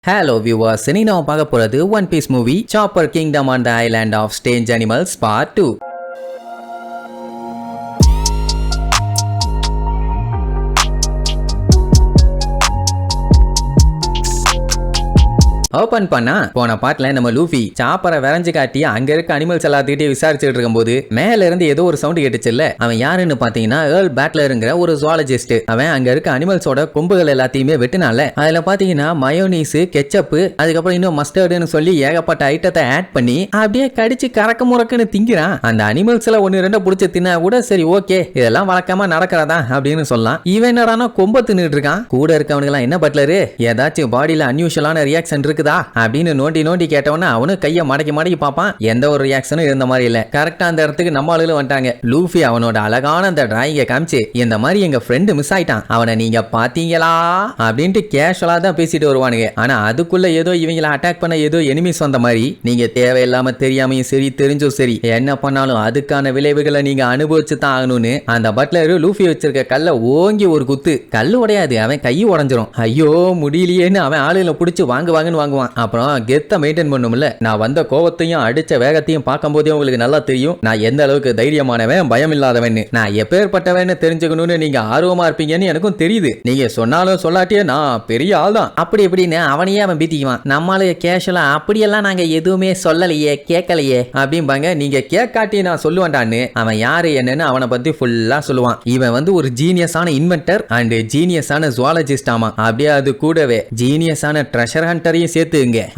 Hello viewers, இன்னைக்கு நாம பார்க்க போறது One Piece movie Chopper Kingdom on the Island of Strange Animals Part 2. Open பண்ணா போன பாட்டுல நம்ம லூஃபி சாப்பரை வரைஞ்சு காட்டி அங்க இருக்க அனிமல்ஸ் எல்லாத்துக்கிட்டே விசாரிச்சுட்டு இருக்கும்போது மேல இருந்து ஏதோ ஒரு சவுண்ட் கேட்டுச்சுல்ல. அவன் யாருன்னு பாத்தீங்கன்னா ஏர்ல் பேட்லருங்கிற ஒரு ஜுவாலஜிஸ்ட். அவன் அங்க இருக்க அனிமல்ஸோட கொம்புகள் எல்லாத்தையுமே வெட்டினால அதுல பாத்தீங்கன்னா மயோனீஸ், கெச்சப், அதுக்கப்புறம் இன்னும் மஸ்டர்டுன்னு சொல்லி ஏகப்பட்ட ஐட்டத்தை ஆட் பண்ணி அப்படியே கடிச்சு கறக்க முறக்குன்னு திங்கிறான். அந்த அனிமல்ஸ்ல ஒன்னு ரெண்டு புடிச்சு தின்னா கூட சரி ஓகே இதெல்லாம் வழக்கமா நடக்கிறதா அப்படின்னு சொல்லலாம். இவன் என்னடானா கொம்ப தின்னுட்டு இருக்கான். கூட இருக்கவனுங்க எல்லாம் என்ன பட்லரு ஏதாச்சும் பாடியில அன்யூஷுவலான ரியாக்ஷன் இருக்கு அப்படின்னு நோண்டி கேட்டவன அவனு கைய மடக்கி பார்ப்பான். எந்த ஒரு ரியாக்ஷனும் இருந்த மாதிரி இல்ல. கரெக்டா அந்த இடத்துக்கு நம்ம ஆளுகளும் வந்துட்டாங்க. லூஃபி அவனோட அழகான அந்த டிராயிங்க காமிச்சு இந்த மாதிரி எங்க ஃப்ரெண்டு மிஸ் ஆயிட்டான், அவனை நீங்க பாத்தீங்களா அப்படின்ட்டு கேஷுவலா தான் பேசிட்டு வருவானுங்க. ஆனா அதுக்குள்ள ஏதோ இவங்களை அட்டாக் பண்ண ஏதோ எனிமிஸ் வந்த மாதிரி நீங்க தேவையில்லாம தெரியாமையும் சரி தெரிஞ்சும் சரி என்ன பண்ணாலும் அதுக்கான விளைவுகளை நீங்க அனுபவிச்சு தான் ஆகணும்னு அந்த பட்லர் லூஃபி வச்சிருக்க கல்ல ஓங்கி ஒரு குத்து. கல்லு உடையாது, அவன் கை உடஞ்சிரும். ஐயோ முடியலையேன்னு அவன் ஆளுகளை பிடிச்சி வாங்குவாங்கன்னு வாங்குவான். அப்புறம் கெத்த மெயின்டைன் பண்ணும்ல. நான் வந்த கோவத்தையும் அடிச்ச வேகத்தையும் பார்க்கும் போதே உங்களுக்கு நல்லா தெரியும் நான் எந்த அளவுக்கு தைரியமானவன் பயம் இல்லாதவன். நான் எப்பேற்பட்டவன்னு தெரிஞ்சுக்கணும்னு நீங்க ஆர்வமா இருப்பீங்கன்னு எனக்கும் தெரியுது. நீங்க சொன்னாலும் சொல்லாட்டியே நான் பெரிய ஆள் தான் அப்படி இப்படின்னு அவனையே அவன் பீத்திக்குவான். நம்மளு கேஷுவலா அப்படியெல்லாம் நாங்க எதுவுமே சொல்லலையே கேட்கலையே அப்படிம்பாங்க. நீங்க கேட்காட்டி நான் சொல்லுவேன்டான்னு அவன் யாரு என்னன்னு அவனை பத்தி ஃபுல்லா சொல்லுவான். இவன் வந்து ஒரு ஜீனியஸான இன்வென்டர் அண்ட் ஜீனியஸான ஜுவாலஜிஸ்ட். ஆமா அப்படியே அது கூடவே ஜீனியஸான ட்ரெஷர் ஹண்டரையும் சேர்த்து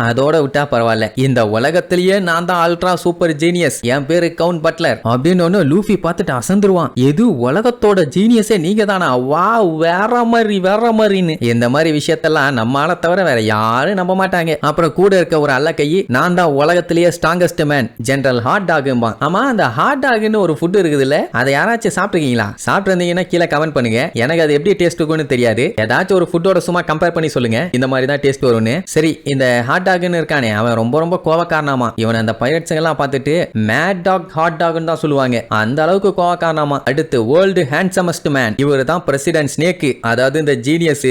அதோட விட்டா பரவாயில்ல. இந்த உலகத்திலேயே நான் தான் அல்ட்ரா சூப்பர் ஜீனியஸ், என் பேரு கவுண்ட் பட்லர் அப்படின்னு லூஃபி பார்த்துட்டு அசந்துருவான். எது உலகத்தோட ஜீனியஸே நீங்க தானா, வா வேற மாதிரின்னு. இந்த மாதிரி விஷயத்தெல்லாம் நம்மால தவிர வேற யாரும் நம்ப மாட்டாங்க. அப்புறம் கூட இருக்க ஒரு அல்ல கை நான் தான் உலகத்திலேயே strongest man general hot dog. ஆமா அந்த ஹாட் டாக்னு ஒரு ஃபுட் இருக்குதுல்ல, அதை யாராச்சும் சாப்பிட்டுருக்கீங்களா? சாப்பிட்டு இருந்தீங்கன்னா கீழே கமெண்ட் பண்ணுங்க. எனக்கு அது எப்படி டேஸ்ட் இருக்குன்னு தெரியாது. ஏதாச்சும் ஒரு ஃபுட்டோட சும்மா கம்பேர் பண்ணி சொல்லுங்க இந்த மாதிரி தான் டேஸ்ட் வரும்னு. சரி இந்த ஹாட் டாக்னு இருக்கானே அவன் ரொம்ப கோவக்காரனாமா. இவன் அந்த பைரட்ஸ் எல்லாம் பார்த்துட்டு மேட் டாக் ஹாட் டாக்னு தான் சொல்லுவாங்க. அந்த அளவுக்கு கோவக்காரனாமா. அடுத்து வேர்ல்டு ஹேண்ட்ஸமஸ்ட் மேன் இவர் தான் பிரசிடென்ட் ஸ்னேக். அதாவது இந்த ஜீனியஸ்,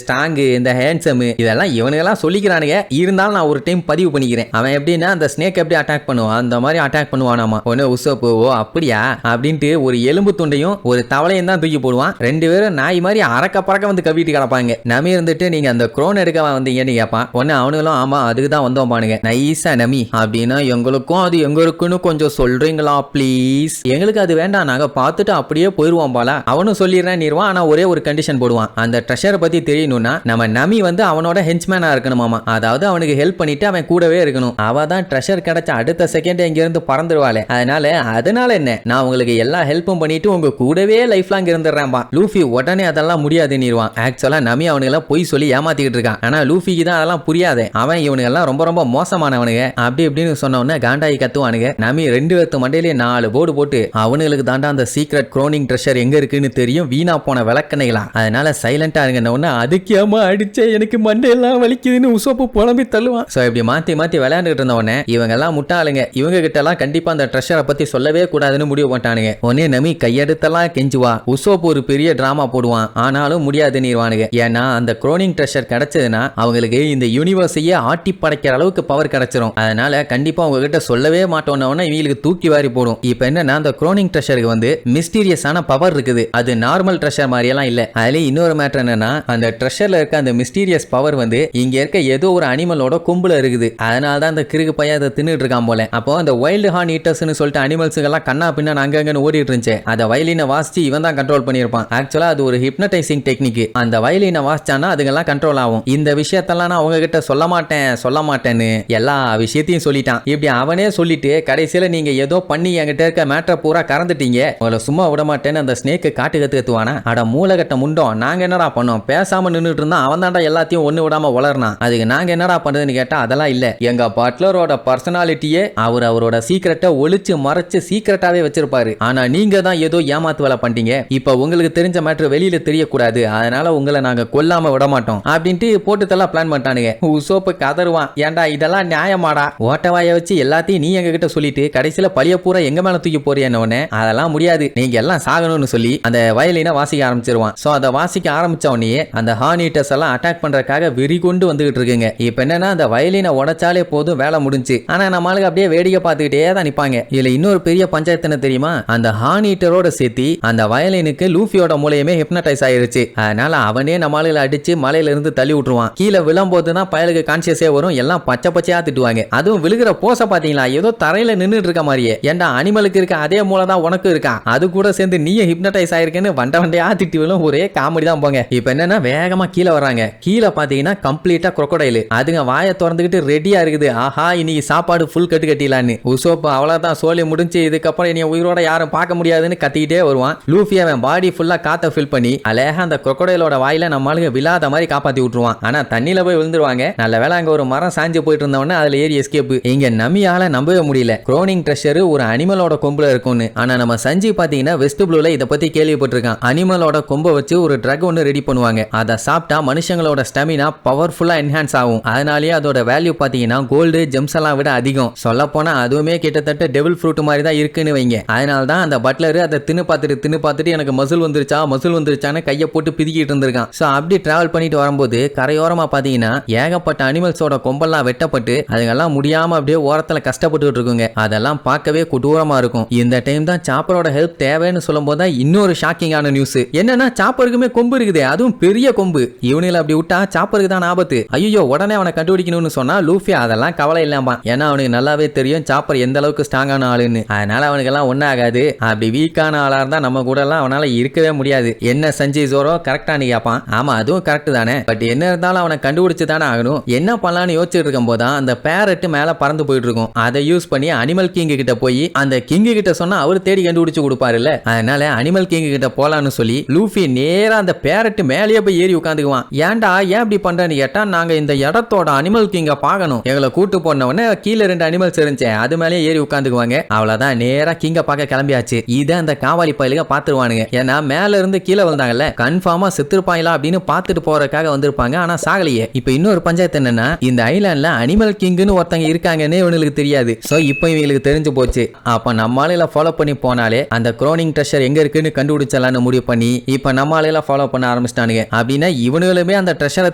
ஸ்ட்ராங், இந்த ஹேண்ட்ஸம் இதெல்லாம் இவனுங்கெல்லாம் சொல்லிக்கிறானுங்க. இருந்தாலும் நான் ஒரு டைம் பதிவு பண்ணிக்கிறேன். அவன் எப்படின்னா அந்த ஸ்னேக் எப்படி அட்டாக் பண்ணுவான் அந்த மாதிரி அட்டாக் பண்ணுவானாமா. ஒன்னு உசப்பு ஓ அப்படியா அப்படின்ட்டு ஒரு எலும்பு துண்டையும் ஒரு தவளையும் தான் தூக்கி போடுவான். ரெண்டு பேரும் நாய் மாதிரி அறக்க பறக்க வந்து கவிட்டு கிடப்பாங்க. நம்ம இருந்துட்டு நீங்க அந்த குரோன் எடுக்க வந்தீங்கன்னு கேட்பான். ஒன்னு அவனுங்களும் ஆமா அதுக்கு தான் வந்தோம் பானுங்க நைஸா நமி அப்படின்னா எங்களுக்கும் அது எங்க இருக்குன்னு கொஞ்சம் சொல்றீங்களா ப்ளீஸ்? எங்களுக்கு அது வேண்டாம், நாங்க பார்த்துட்டு அப்படியே போயிருவோம் பாலா. அவனும் சொல்லிடுறேன் நீர்வான். ஆனா ஒரே ஒரு கண்டிஷன் போடுவான். அந்த ட்ரெஷரை பத்தி தெரியணும்னா நம்ம நமி வந்து அவனோட ஹென்ச்மேனா இருக்கணுமாமா. அதாவது அவனுக்கு ஹெல்ப் பண்ணிட்டு அவன் கூடவே இருக்கணும். அவ தான் ட்ரெஷர் கிடைச்ச அடுத்த செகண்ட் இங்க இருந்து பறந்துருவாளே. அதனால என்ன நான் உங்களுக்கு எல்லா ஹெல்ப்பும் பண்ணிட்டு உங்க கூடவே லைஃப் லாங் இருந்துடுறேன்பா. லூஃபி உடனே அதெல்லாம் முடியாது நீர்வான். ஆக்சுவலா நமி அவனுக்கு போய் சொல்லி ஏமாத்திக்கிட்டு இருக்கான். ஆனா லூஃபிக்கு தான் அதெல்லாம் புரியாதே. அவன் இவனுங்க எல்லாம் ரொம்ப மோசமானவனுங்க அப்படி இப்படின்னு சொன்ன காண்டாயி கத்துவானுங்க. நமி ரெண்டு பேர்த்து மண்டையிலே 4 போர்டு போட்டு அவனுங்களுக்கு தாண்டா அந்த சீக்ரெட் குரோனிங் ட்ரெஷர் எங்க இருக்குன்னு தெரியும், வீணா போன விளக்கணைகளா. அதனால சைலண்டா இருங்க. அதுக்கேமா அடிச்சே எனக்கு மண்டையெல்லாம் வலிக்குதுன்னு உசோப்பு புலம்பி தள்ளுவான். சோ இப்படி மாத்தி விளையாண்டுட்டு இருந்தவனே இவங்க எல்லாம் முட்டாளுங்க. இவங்க கிட்ட எல்லாம் கண்டிப்பா அந்த ட்ரெஷரை பத்தி சொல்லவே கூடாதுன்னு முடிவு பண்ணிட்டானுங்க. உடனே நமி கையெடுத்தெல்லாம் கெஞ்சுவா. உசோப்பு ஒரு பெரிய டிராமா போடுவான். ஆனாலும் முடியாது நீர்வானுங்க. ஏன்னா அந்த குரோனிங் ட்ரெஷர் கிடைச்சதுன்னா அவங்களுக்கு இந்த யூனிவர்ஸையே ஆட்டி படைக்கிற அளவுக்கு பவர் கிடைச்சிரும். அதனால கண்டிப்பா உங்ககிட்ட சொல்லவே மாட்டோம்னா இவங்களுக்கு தூக்கி வாரி போடும். இப்போ என்னன்னா அந்த குரோனிங் ட்ரெஷருக்கு வந்து மிஸ்டீரியஸான பவர் இருக்குது. அது நார்மல் ட்ரெஷர் மாதிரி எல்லாம் இல்ல. அதுல இன்னொரு மேட்டர் என்னன்னா அந்த ட்ரெஷர்ல இருக்க அந்த மிஸ்டீரியஸ் பவர் வந்து இங்க இருக்க ஏதோ ஒரு அனிமலோட கொம்புல இருக்குது. அதனால தான் அந்த கிறுக்கு பையன் அதை தின்னுட்டு இருக்கான் போல. அப்போ அந்த வைல்டு ஹார்ன் ஈட்டர்ஸ்னு சொல்லிட்டு அனிமல்ஸுக்கு எல்லாம் கண்ணா பின்னா அங்கங்கன்னு ஓடிட்டு இருந்துச்சு. அதை வயலினை வாசிச்சு இவன் தான் கண்ட்ரோல் பண்ணியிருப்பான். ஆக்சுவலா அது ஒரு ஹிப்னடைசிங் டெக்னிக். அந்த வயலினை வாசிச்சானா அதுங்கெல்லாம் கண்ட்ரோல் ஆகும். இந்த விஷயத்தெல்லாம் நான் அவங்க கிட்ட சொல்ல மாட்டேன்னு எல்லா விஷயத்தையும் சொல்லிட்டான். இப்படி அவனே சொல்லிட்டு கடைசியில நீங்க ஏதோ பண்ணி என்கிட்ட இருக்க மேட்டரை பூரா கறந்துட்டீங்க, உங்களை சும்மா விட மாட்டேன்னு அந்த ஸ்னேக்கு காட்டு கத்துவானா. அட மூலகட்ட முண்டோம், நாங்க என்னடா பண்ணோம்? பேசாம நின்றுட்டு இருந்தா அவன் தாண்டா எல்லாத்தையும் ஒண்ணு விடாம வளர்னான். அதுக்கு நாங்க என்னடா பண்றதுன்னு கேட்டா அதெல்லாம் இல்ல, எங்க பட்லரோட பர்சனாலிட்டியே அவரோட சீக்கிரட்டை ஒளிச்சு மறைச்சு சீக்கிரட்டாவே வச்சிருப்பாரு. ஆனா நீங்க தான் ஏதோ ஏமாத்து வேலை பண்ணிட்டீங்க. இப்ப உங்களுக்கு தெரிஞ்ச மேட்டர் வெளியில தெரியக்கூடாது, அதனால உங்களை நாங்க கொல்லாம விட மாட்டோம் அப்படின்ட்டு போட்டுதெல்லாம் பிளான் பண்ணிட்டானுங்க. உசோப்பு கதறுவான். ஏன்டா இதெல்லாம் நியாயமாடா? ஓட்டவாய வச்சு எல்லாத்தையும் நீ எங்க கிட்ட சொல்லிட்டு கடைசியில பழிய பூரா எங்க மேல தூக்கி போறியன்னு. அதெல்லாம் முடியாது, நீங்க எல்லாம் சாகணும்னு சொல்லி அந்த வயலினை வாசிக்க ஆரம்பிச்சிருவான். சோ அதை வாசிக்க ஆரம்பிச்ச உடனே அந்த ஹார்ன் ஈட்டர்ஸ் எல்லாம் அட்டாக் பண்றதுக்காக வெறி கொண்டு வந்துகிட்டு இருக்குங்க. இப்ப என்னன்னா அந்த வயலினை உடைச்சாலே போதும், வேலை முடிஞ்சு. ஆனா நம்மளுக்கு அப்படியே வேடிக்கை பார்த்துக்கிட்டே தான் நிப்பாங்க. இதுல இன்னொரு பெரிய பஞ்சாயத்து என்ன தெரியுமா? அந்த ஹார்ன் ஈட்டரோட சேர்த்து அந்த வயலினுக்கு லூஃபியோட மூளையுமே ஹிப்னடைஸ் ஆயிருச்சு. அதனால அவனே நம்மளால அடிச்சு மலையில இருந்து தள்ளி விட்டுருவான். கீழே விழும்போது தான் பயலுக்கு கான்சியஸே வரும். எல்லாம் பச்சை பச்சையா திட்டுவாங்க. அதுவும் விழுகிற போச பாத்தீங்களா, ஏதோ தரையில நின்னுட்டு இருக்க மாதிரியே. ஏன்டா அனிமலுக்கு இருக்க அதே மூளை தான் உனக்கு இருக்கா, அது கூட சேர்ந்து நீயே ஹிப்னடைஸ் ஆயிருக்கேன்னு வண்டையா திட்டி விழும். ஒரே காமெடி தான் போங்க. இப்ப என்னன்னா வேகமா கீழே வராங்க. கீழே பாத்தீங்கன்னா கம்ப்ளீட்டா crocodile. அதுங்க வாயை திறந்துகிட்டு ரெடியா இருக்குது. ஆஹா இன்னைக்கு சாப்பாடு ஃபுல் கட்டு கட்டிலான்னு. உசோப்பு அவ்வளவுதான், சோலி முடிஞ்சு, இதுக்கப்புறம் இனி உயிரோட யாரும் பார்க்க முடியாதுன்னு கத்திக்கிட்டே வருவான். லூஃபி அவன் பாடி ஃபுல்லா காத்த ஃபில் பண்ணி அழகா அந்த crocodileோட வாயில நம்மளுக்கு விழாத மாதிரி காப்பாத்தி விட்டுருவான். ஆனா தண்ணியில போய் விழுந்துருவாங்க. நல்ல வேளை அங்க ஒரு மரம் சாஞ்சு போயிட்டு இருந்தவொடனே அதுல ஏறி எஸ்கேப். இங்க நமியால நம்பவே முடியல குரோனிங் ட்ரெஷர் ஒரு அனிமலோட கொம்புல இருக்கும்னு. ஆனா நம்ம சஞ்சி பாத்தீங்கன்னா வெஸ்ட் ப்ளூல இத பத்தி கேள்விப்பட்டிருக்கான். அனிமலோட கொம்பை வச்சு ஒரு ட்ரக் ஒன்னு ரெடி பண்ணுவாங்க. அதை சாப்பிட்டா மனுஷங்களோட ஸ்டாமினா பவர்ஃபுல்லா என்ஹான்ஸ் ஆகும். அதனாலேயே அதோட வேல்யூ பாத்தீங்கன்னா கோல்டு ஜெம்ஸ் எல்லாம் விட அதிகம். சொல்ல போனா அதுவுமே கிட்டத்தட்ட டெவில் ஃப்ரூட் மாதிரி தான் இருக்குன்னு வைங்க. அதனால தான் அந்த பட்லர் அதை தின்னு பார்த்துட்டு எனக்கு மசில் வந்துருச்சான்னு கையை போட்டு பிதிக்கிட்டு இருந்திருக்கான். சோ அப்படி டிராவல் பண்ணிட்டு வரும்போது கரையோரமா பாத்தீங்கன்னா ஏகப்பட்ட அனிமல்ஸோட கொம்பெல்லாம் வெட்டப்பட்டு அதுங்கெல்லாம் முடியாம அப்படியே ஓரத்துல கஷ்டப்பட்டு இருக்குங்க. அதெல்லாம் பார்க்கவே கொடூரமா இருக்கும். இந்த டைம் தான் சாப்பரோட ஹெல்ப் தேவைன்னு சொல்லும் போது இன்னொரு ஷாக்கிங்கான நியூஸ் என்னன்னா, சாப்பருக்குமே கொம்பு இருக்குது, அதுவும் பெரிய கொம்பு. இவனில அப்படி விட்டா சாப்பருக்கு தான் ஆபத்து. ஐயோ உடனே அவனை கண்டுபிடிக்கணும்னு சொன்னா லூஃபி அதெல்லாம் கவலை இல்லாம. ஏன்னா அவனுக்கு நல்லாவே தெரியும் சாப்பர் எந்த அளவுக்கு ஸ்ட்ராங்கான ஆளுன்னு. அதனால அவனுக்கு எல்லாம் ஒன்னாகாது. அப்படி வீக்கான ஆளா இருந்தா நம்ம கூட எல்லாம் அவனால இருக்கவே முடியாது. என்ன சஞ்சய் ஜோரோ கரெக்டானு கேட்பான். ஆமா அதுவும் கரெக்ட் தானே, பட் என்ன இருந்தாலும் அவனை கண்டுபிடிச்சு தானே ஆகணும். என்ன பண்ணலான்னு யோசிச்சுட்டு இருக்கும் போதான் அந்த பேரட் மேல பறந்து போயிட்டு இருக்கும். அதை யூஸ் பண்ணி அனிமல் கிங் கிட்ட போய் அந்த கிங் கிட்ட சொன்னா அவர் தேடி கண்டுபிடிச்சு கொடுப்பாருல்ல. அதனால அனிமல் கிங் கிட்ட போலான்னு சொல்லி லூஃபி நேரா அந்த பேரட் மேலேயே போய் ஏறி உட்காந்துக்குவான். ஏன்டா ஏன் இப்படி பண்றேன்னு கேட்டா, நாங்க இந்த இடத்தோட அனிமல் கிங்க பாக்கணும், எங்களை கூட்டு போனவொடனே கீழே 2 அனிமல்ஸ் இருந்துச்சு, அது மேலே ஏறி உட்காந்துக்குவாங்க. அவ்வளவுதான், நேரா கிங்க பார்க்க கிளம்பியாச்சு. இதை அந்த காவாலி பயலுக பாத்துருவானுங்க. ஏன்னா மேல இருந்து கீழே வந்தாங்கல்ல, கன்ஃபார்மா செத்துருப்பாங்களா அப்படின்னு பாத்துட்டு போறதுக்காக வந்திருப்பாங்க. ஆனா சாகலையே. இப்ப இன்னொரு பஞ்சாயத்து என்னன்னா, இந்த ஐலாண்ட்ல அனிமல் கிங்னு ஒருத்தங்க இருக்காங்கன்னு இவனுக்கு தெரியாது. சோ இப்போ இவங்களுக்கு தெரிஞ்சு போச்சு. அப்ப நம்மளால ஃபாலோ பண்ணி போனாலே அந்த குரோனிங் ட்ரெஷர் எங்க இருக்குன்னு கண்டுபிடிச்சலான்னு முடிவு பண்ணி இப்ப நம்மளால ஃபாலோ பண்ண ஆரம்பிச்சிட்டானுங்க. அப்படின்னா இவனுங்களுமே அந்த ட்ரெஷரை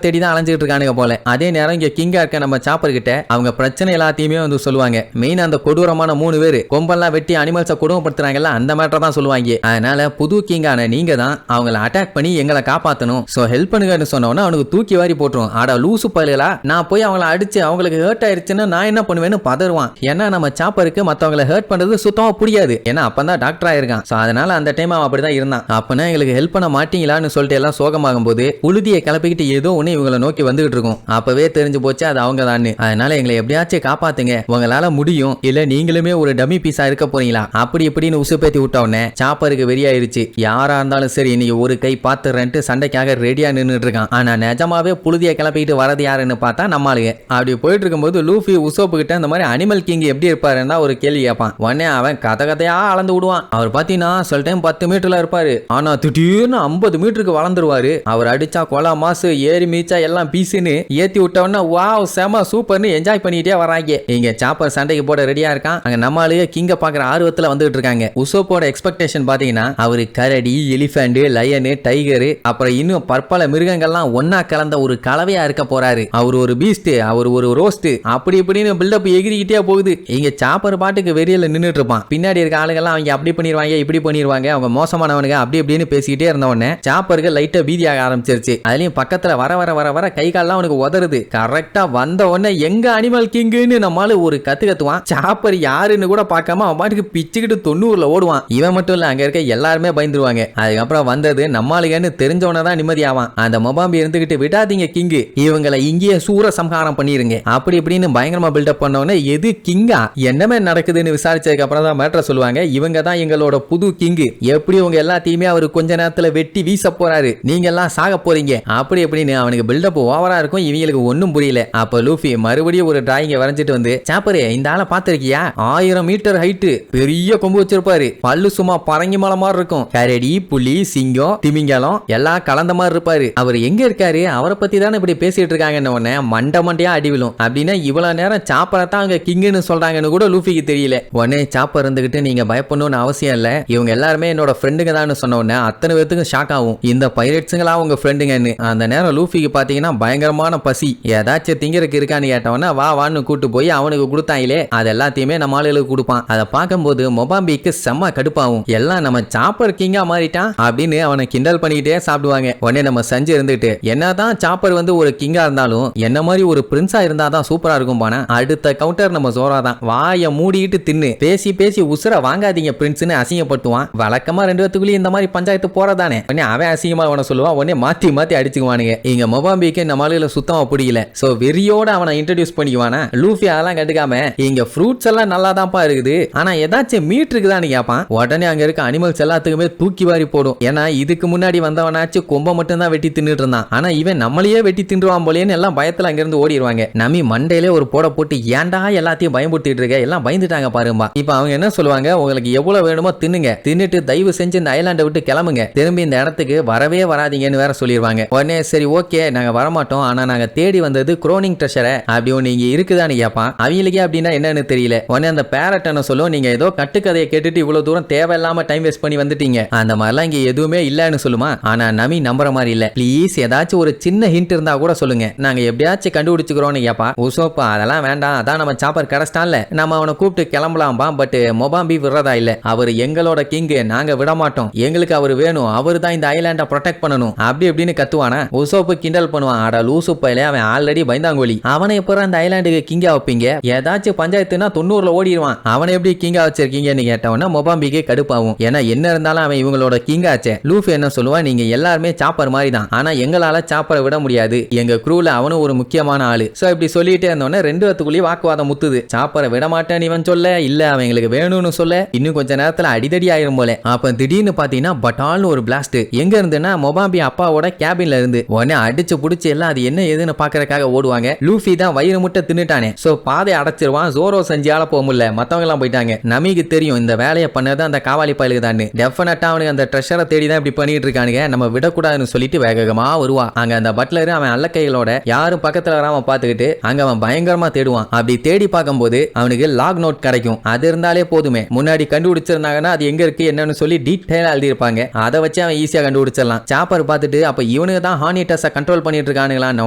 தேடி தான் அலைஞ்சிட்டு இருக்கானுங்க போல. அதே நேரம் இங்க கிங்கா இருக்க நம்ம சாப்பர் கிட்ட அவங்க பிரச்சனை எல்லாத்தையுமே வந்து சொல்லுவாங்க. மெயின் அந்த கொடூரமான 3 பேர் கொம்பெல்லாம் வெட்டி அனிமல்ஸை கொடுமைப்படுத்துறாங்கல்ல, அந்த மேட்டர் தான் சொல்லுவாங்க. அதனால புது கிங்கான நீங்க தான் அவங்கள அட்டாக் பண்ணி எங்களை காப்பாத்தணும், சோ ஹெல்ப் பண்ணுங்கன்னு சொன்னோன்னா அவனுக்கு தூக்கி வாரி போட்டுரும். ஆடா லூசு பயலுகளா, நான் போய் அவங்கள அடிச்சு அவங்களுக்கு ஹர்ட் ஆயிருச்சுன்னா நான் என்ன பண்ணுவேன்னு பதறுவான். ஏன்னா நம்ம சாப்பருக்கு மத்தவங்களை ஹர்ட் பண்றது சுத்தமா புரியாது. ஏன்னா அப்பதான் டாக்டர் ஆயிருக்கான். சோ அதனால அந்த டைம் அவன் அப்படிதான் இருந்தான். அப்பனா எங்களுக்கு ஹெல்ப் பண்ண மாட்டீங்களான்னு சொல்லிட்டு எல்லாம் சோகமாகும் போது புழுதியை கிளப்பிக்கிட்டு ஏதோ ஒண்ணு இவங்களை நோக்கி வந்துகிட்டு இருக்கும். அப்பவே தெரிஞ்சு போச்சு அது அவங்க தான். அதனால எங்களை எப்படியாச்சும் காப்பாத்துங்க, உங்களால முடியும், இல்ல நீங்களுமே ஒரு டம்மி பீஸா இருக்க போறீங்களா அப்படி இப்படின்னு உசுப்பேத்தி விட்ட உடனே சாப்பருக்கு வெறியாயிருச்சு. யாரா இருந்தாலும் சரி நீங்க ஒரு கை பாத்துறேன்ட்டு சண்டைக்காக ரெடியா நின்றுட்டு இருக்கான். ஆனா நிஜமாவே புழுதியை கிளப்பிக்கிட்டு வரது யாருன்னு பார்த்தா நம்மளுங்க. அப்படி போயிட்டு இருக்கும்போது லூஃபி உசோப்பு கிட்ட இந்த மாதிரி அனிமல் கிங் எப்படி இருப்பாருன்னா ஒரு கேள்வி கேட்பான். உடனே அவன் கதையா அளந்து விடுவான். அவர் பாத்தீங்கன்னா சில டைம் 10 மீட்டர்ல இருப்பாரு, ஆனா திடீர்னு 50 மீட்டருக்கு வளர்ந்துருவாரு. அவர் அடிச்சா கொலா மாசு ஏறி மீச்சா எல்லாம் பீஸுன்னு ஏத்தி விட்டவொடனே வாவ் செம சூப்பர்னு என்ஜாய் பண்ணிட்டே வராங்க. இங்க சாப்பர் சண்டைக்கு போட ரெடியா இருக்கான். அங்க நம்மளுக்கு கிங்க பாக்குற ஆர்வத்துல வந்துட்டு இருக்காங்க. உசோப்போட எக்ஸ்பெக்டேஷன் பாத்தீங்கன்னா அவரு கரடி, எலிஃபண்ட், லயனு, டைகரு, அப்புறம் இன்னும் பற்பல மிருகங்கள்லாம் ஒன்னா கலந்த ஒரு கலவையா இருக்க போறாரு. அவர் ஒரு பீஸ்ட், அவர் ஒரு ரோஸ்ட், அப்படி இப்படின்னு பில்டப் எகிரிக்கிட்டே போகுது. இங்க சாப்பர் பாட்டுக்கு வெறியில நின்னுட்டு இருப்பான். பின்னாடி இருக்க ஆளுங்கெல்லாம் அவங்க அப்படி பண்ணிடுவாங்க, இப்படி பண்ணிடுவாங்க, அவங்க மோசமானவனுங்க அப்படி இப்படின்னு பேசிக்கிட்டே இருந்த உடனே சாப்பருக்கு லைட்டா பீதியாக ஆரம்பிச்சிருச்சு. அதுலயும் பக்கத்துல வர வர வர வர கை கால்லாம் அவனுக்கு உதறுது. கரெக்டா வந்த உடனே எங்க அனிமல் கிங்குன்னு நம்மால ஒரு கத்துவான். சாப்பர் யாருன்னு கூட பார்க்காம அவன் பாட்டுக்கு பிச்சுக்கிட்டு 90ல ஓடுவான். இவன் மட்டும் இல்ல, அங்க இருக்க எல்லாருமே பயந்துருவாங்க. அதுக்கப்புறம் வந்தது நம்மளுக்குன்னு தெரிஞ்சவன தான் நிம்மதியாவான். அந்த மொபாம்பி இருந்துகிட்டு விடாதீங்க கிங்கு, இவங்களை இங்கேயே சூர சம்ஹாரம் பண்ணிருங்க அப்படி இப்படின்னு பயங்கரமா பில்டப் பண்ணவன. எது கிங்கா, என்னமே நடக்குதுன்னு விசாரிச்சதுக்கு அப்புறம் தான் மேட்டர் சொல்லுவாங்க. இவங்க தான் எங்களோட புது கிங்கு, எப்படி உங்க எல்லாத்தையுமே அவரு கொஞ்ச நேரத்துல வெட்டி வீச போறாரு, நீங்க எல்லாம் சாக போறீங்க அப்படி எப்படின்னு அவனுக்கு பில்டப் ஓவரா இருக்கும். இவங்களுக்கு ஒன்னும் புரியல. அப்ப லூஃபி மறுபடியும் ஒரு டிராயிங்க வரைஞ்சிட்டு வந்து, சாப்பரே இந்த ஆளை பாத்திருக்கியா, 1000 மீட்டர் ஹைட்டு, பெரிய கொம்பு வச்சிருப்பாரு, பல்லு சும்மா பரங்கி மலை மாதிரி இருக்கும், கரடி, புலி, சிங்கம், திமிங்கலம் எல்லாம் கலந்த மாதிரி இருப்பாரு, அவர் எங்க இருக்காரு, அவரை பத்தி தானே இப்படி பேசிட்டு இருக்காங்க. உடனே மண்டையா அடி விழும். அப்படின்னா இவ்வளவு நேரம் சாப்பரை தான் அங்க கிங்குன்னு சொல்றாங்கன்னு கூட லூஃபிக்கு தெரியல. உடனே சாப்பர் இருந்துகிட்டு நீங்க பயப்படணும்னு அவசியம் இல்ல, இவங்க எல்லாருமே என்னோட ஃப்ரெண்டுங்க தான் சொன்ன உடனே அத்தனை பேத்துக்கும் ஷாக் ஆகும். இந்த பைரட்ஸுங்களா உங்க ஃப்ரெண்டுங்கன்னு. அந்த நேரம் லூஃபிக்கு பாத்தீங்கன்னா பயங்கரமான பசி. ஏதாச்சும் திங்கறதுக்கு இருக்கான்னு கேட்டவன வா வான்னு கூட்டு போய் அவனுக்கு கொடுத்தாங்களே அது எல்லாத்தையுமே நம்ம ஆளுகளுக்கு கொடுப்பான். அதை பார்க்கும்போது மொபாம்பிக்கு செம்ம கடுப்பாகும். எல்லாம் நம்ம சாப்பர் கிங்கா மாறிட்டான் அப்படின்னு அவனை கிண்டல் பண்ணிக்கிட்டே சாப்பிடுவாங்க. உடனே நம்ம சஞ்சய் இருந்துட்டு என்னதான் சாப்பர் வந்து ஒரு கிங்கா இருந்தாலும் என்ன மாதிரி ஒரு பிரின்ஸா இருந்தாதான் சூப்பரா இருக்கும் பானா. அடுத்த கவுண்டர் நம்ம ஜோரா தான். வாயை மூடிட்டு தின்னு பேசி பேசி உசுர வாங்காதீங்க பிரின்ஸ்னு அசிங்கப்பட்டுவான். வழக்கமா ரெண்டு பேத்துக்குள்ளேயும் இந்த மாதிரி பஞ்சாயத்து போறதானே. உடனே அவன் அசிங்கமா அவனை சொல்லுவான். உடனே மாத்தி மாத்தி அடிச்சுக்குவானுங்க. இங்க மொபாம்பிக்கு நம்ம ஆளுகளை சுத்தமா பிடிக்கல. சோ வெறியோட அவனை இன்ட்ரோடியூஸ் பண்ணிக்குவானா. லூஃபி அதெல்லாம் கண்டுக்காம இங்க ஃப்ரூட்ஸ் எல்லாம் நல்லா தான்ப்பா இருக்குது, ஆனா ஏதாச்சும் மீட் இருக்குதான்னு கேட்பான். உடனே அங்க இருக்க அனிமல்ஸ் எல்லாத்துக்குமே தூக்கி வாரி போடும். ஏன்னா இதுக்கு முன்னாடி வந்தவனாச்சு கொம்ப மட்டும் தான் வெட்டி தின்னுட்டு இருந்தான். ஆனா இவன் நம்மளையே வெட்டி தின்றுவான் போலேன்னு எல்லாம் பயத்துல அங்க இருந்து ஓடிடுவாங்க. நமி மண்டையிலே ஒரு போட போட்டு ஏன்டா எல்லாத்தையும் பயன்படுத்திட்டு இருக்க, எல்லாம் பயந்துட்டாங்க பாருமா. இப்ப அவங்க என்ன சொல்லுவாங்க, உங்களுக்கு எவ்வளவு வேணுமோ தின்னுங்க, தின்னுட்டு தயவு செஞ்சு இந்த ஐலாண்டை விட்டு கிளம்புங்க, திரும்பி இந்த இடத்துக்கு வரவே வராதீங்கன்னு வேற சொல்லிடுவாங்க. உடனே சரி ஓகே நாங்க வரமாட்டோம், ஆனா நாங்க தேடி வந்தது குரோனிங் ட்ரெஷரை அப்படி ஒண்ணு இங்க இருக்குதான்னு கேட்பான். அவங்களுக்கே அப்படின்னா என்னன்னு தெரியல. உடனே அந்த பேரட் என்ன சொல்லும், நீங்க ஏதோ கட்டுக்கதையை கேட்டுட்டு இவ்வளவு தூரம் தேவையில்லாம டைம் வேஸ்ட் பண்ணி வந்துட்டீங்க, அந்த மாதிரிலாம் இங்க எதுவுமே இல்லன்னு சொல்லுமா. ஆனா நமி நம்புற மாதிரி இல்ல. ப்ளீஸ் ஏதாச்சும் ஒரு சின்ன ஹிண்ட் இருந்தா கூட சொல்லுங்க, நாங்க எப்படியாச்சும் கண்டுபிடிச்சுக்கிறோம்னு கேப்பா. உசோப்பா அதெல்லாம் வேண்டாம், அதான் நம்ம சாப்பர் கடஸ்டான்ல, நம்ம அவனை கூப்பிட்டு கிளம்பலாம்பா. பட் மொபாம்பி விடுறதா இல்ல, அவர் எங்களோட கிங்கு, நாங்க விட மாட்டோம், எங்களுக்கு அவர் வேணும், அவர் தான் இந்த ஐலாண்டை ப்ரொடெக்ட் பண்ணணும் அப்படி இப்படின்னு கத்துவானா. உசோப்பு கிண்டல் பண்ணுவான். அட லூசு பையலே, அவன் ஆல்ரெடி பயந்தாங்கோலி, அவனை எப்போ அந்த ஐலாண்டுக்கு கிங்கா வைப்பீங்க, ஏதாச்சும் பஞ்சாயத்துனா 90ல ஓடிடுவான், அவனை எப்படி கிங்கா வச்சிருக்கீங்கன்னு கேட்டவனா மொபாம்பிக்கே கடுப்பாகும். ஏன்னா என்ன இருந்தாலும் அவன் இவங்களோட கிங்காச்சே. லூஃபி என்ன சொல்லுவான், நீங்க எல்லாருமே சாப்பர் மாதிரி தான், ஆனா எங்களால சாப்பரை விட முடியாது, எங்க க்ரூல அவனும் ஒரு முக்கியமான ஆளு. சோ இப்படி சொல்லிட்டே இருந்தோன்னே ரெண்டு பேத்துக்குள்ளேயே வாக்குவாதம் முத்துது. சாப்பரை விட மாட்டேன் இவன் சொல்ல, இல்ல அவன் எங்களுக்கு வேணும்னு சொல்ல, இன்னும் கொஞ்ச நேரத்துல அடிதடி ஆயிரும் போல. அப்ப திடீர்னு பாத்தீங்கன்னா பட்டால்னு ஒரு பிளாஸ்ட் எங்க இருந்துன்னா மொபாம்பி அப்பாவோட கேபின்ல இருந்து. உடனே அடிச்சு புடிச்சு எல்லாம் அது என்ன ஏதுன்னு பாக்குறதுக்காக ஓடுவாங்க. லூஃபி தான் வயிறு முட்டை தின்னுட்டானே, சோ பாதை அடைச்சிருவான். ஜோரோ செஞ்சால போக முடியல, மத்தவங்க எல்லாம் போயிட்டாங்க. நமக்கு தெரியும் இந்த வேலையை பண்ணது அந்த காவாலி பயலுக்கு தான். டெஃபினட்டா அவனுக்கு அந்த ட்ரெஷரை தேடி தான் இப்படி பண்ணிட்டு இருக்கானுங்க, நம்ம விடக்கூடாதுன்னு சொல்லிட்டு வேகமா வருவா. அங்க அந்த பட்லர் அவன் அல்ல கைகளோட யாரும் பக்கத்துல வராம பாத்துக்கிட்டு அங்க அவன் பயங்கரமா தேடுவான். அப்படி தேடி பார்க்கும்போது அவனுக்கு லாக் நோட் கிடைக்கும். அது இருந்தாலே போதுமே, முன்னாடி கண்டுபிடிச்சிருந்தாங்கன்னா அது எங்க இருக்கு என்னன்னு சொல்லி டீடைலா எழுதி இருப்பாங்க. அதை வச்சு அவன் ஈஸியா கண்டுபிடிச்சிடலாம். சாப்பர் பார்த்துட்டு அப்ப இவனுக்கு தான் ஹார்னிட்டஸை கண்ட்ரோல் பண்ணிட்டு இருக்கானுங்களான்னு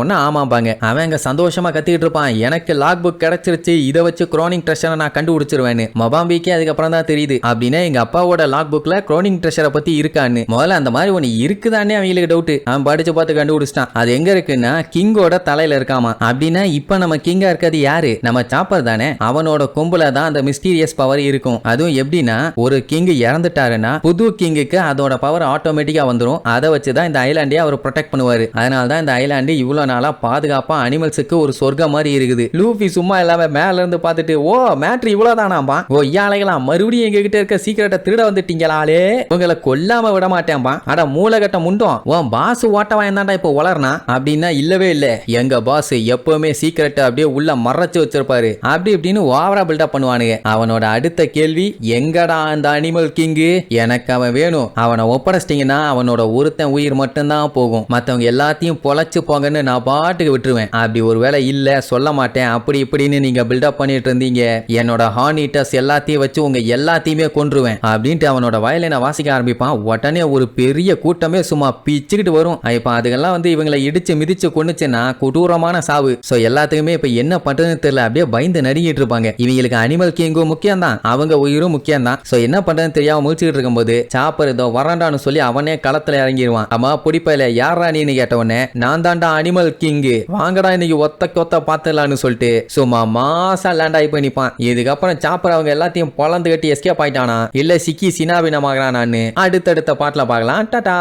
ஒன்னு ஆமாப்பாங்க. அவன் அங்க சந்தோஷமா கத்திட்டு இருப்பான், எனக்கு லாக் புக் கிடைச்சிருச்சு, இதை வச்சு குரோனிங் ட்ரெஷரை நான் கண்டுபிடிச்சிருவேன்னு. மொபாம்பிக்கே அதுக்கப்புறம் தான் தெரியுது அப்படின்னா எங்க அப்பாவோட லாக் புக்ல குரோனிங் ட்ரெஷரை பத்தி இருக்கான்னு. முதல்ல அந்த மாதிரி ஒன்னு இருக்குதானே அவங்களுக்கு டவுட். அவன் படிச்சு பார்த்து கண்டுபிடிச்சிட்டான். அது எங்க இருக்குன்னா கிங்கோட தலையில இருக்காமா. அப்படின்னா இப்ப நம்ம கிங்கா இருக்கிறது யாரு, நம்ம சாப்பர் தானே. அவனோட கொம்புல தான் அந்த மிஸ்டீரியஸ் பவர் இருக்கும். அதுவும் எப்படின்னா ஒரு கிங் இறந்துட்டாருன்னா புது கிங்குக்கு அதோட பவர் ஆட்டோமேட்டிக்கா வந்துடும். அதை வச்சுதான் இந்த ஐலாண்டே அவர் ப்ரொடெக்ட் பண்ணுவாரு. அதனால தான் இந்த ஐலாண்டு இவ்வளவு நாளா பாதுகாப்பா அனிமல்ஸுக்கு ஒரு சொர்க்கம் மாதிரி இருக்குது. லூஃபி சும்மா இல்லாம மேல இருந்து பார்த்துட்டு ஓ மேட்ரு இவ்வளவுதானாம்பா, ஓ யாழைகளாம் மறுபடியும் எங்க கிட்ட இருக்க சீக்கிரட்டை திருட வந்துட்டீங்களாலே, உங்களை கொல்லாம விட மாட்டேன்பா. அட மூலகட்ட முண்டோம், உன் பாஸ் ஓட்டவா என்னடா இப்போ வளர்னா அப்படின்னா இல்லவே இல்ல, எங்க பாஸ் எப்பவுமே சீக்கிரட் அப்படியே உள்ள மறைச்சு வச்சிருப்பாரு அப்படி இப்படின்னு ஓவரா பில்டப் பண்ணுவானுங்க. அவனோட அடுத்த கேள்வி, எங்கடா அந்த அனிமல் கிங்கு, எனக்கு அவன் வேணும், அவனை ஒப்படைச்சிட்டீங்கன்னா அவனோட ஒருத்தன் உயிர் மட்டும்தான் போகும், மத்தவங்க எல்லாத்தையும் பொழைச்சு போங்கன்னு நான் பாட்டுக்கு விட்டுருவேன். அப்படி ஒருவேளை இல்ல சொல்ல மாட்டேன் அப்படி இப்படின்னு நீங்க பில்டப் பண்ணிட்டு இருந்தீங்க, என்னோட ஹார்னிட்டஸ் எல்லாத்தையும் வச்சு உங்க எல்லாத்தையுமே கொன்றுவேன் அப்படின்ட்டு அவனோட வயலினை வாசிக்க ஆரம்பிப்பான். உடனே ஒரு பெரிய கூட்டமே சும்மா பிச்சுக்கிட்டு வரும். இப்ப அதுக்கெல்லாம் வந்து இவங்களை இடிச்சு மிதிச்சு கொண்டுச்சுன்னா கொடூரமான சாவு. சோ எல்லாத்துக்குமே இப்ப என்ன பண்றதுன்னு தெரியல, அப்படியே பயந்து நடுங்கிட்டு இருப்பாங்க. இவங்களுக்கு அனிமல் கிங்கும் முக்கியம் தான், அவங்க உயிரும் முக்கியம் தான். சோ என்ன பண்றதுன்னு தெரியாம முடிச்சுக்கிட்டு இருக்கும்போது சாப்பர் இதோ வராண்டான்னு சொல்லி அவனே களத்துல இறங்கிடுவான். ஆமா பிடிப்பையில யாரா நீன்னு கேட்ட உடனே நான் தாண்டா அனிமல் கிங்கு, வாங்கடா இன்னைக்கு ஒத்த பாத்துலான்னு சொல்லிட்டு சும்மா மாசா லேண்ட் ஆகி போய் நிப்பான். இதுக்கப்புறம் சாப்பர் அவங்க எல்லாத்தையும் பொலந்து கட்டி எஸ்கேப் ஆயிட்டானா இல்ல சிக்கி சினாபினமாகறானான்னு அடுத்தடுத்த பாட்டுல பார்க்கலாம். டாடா.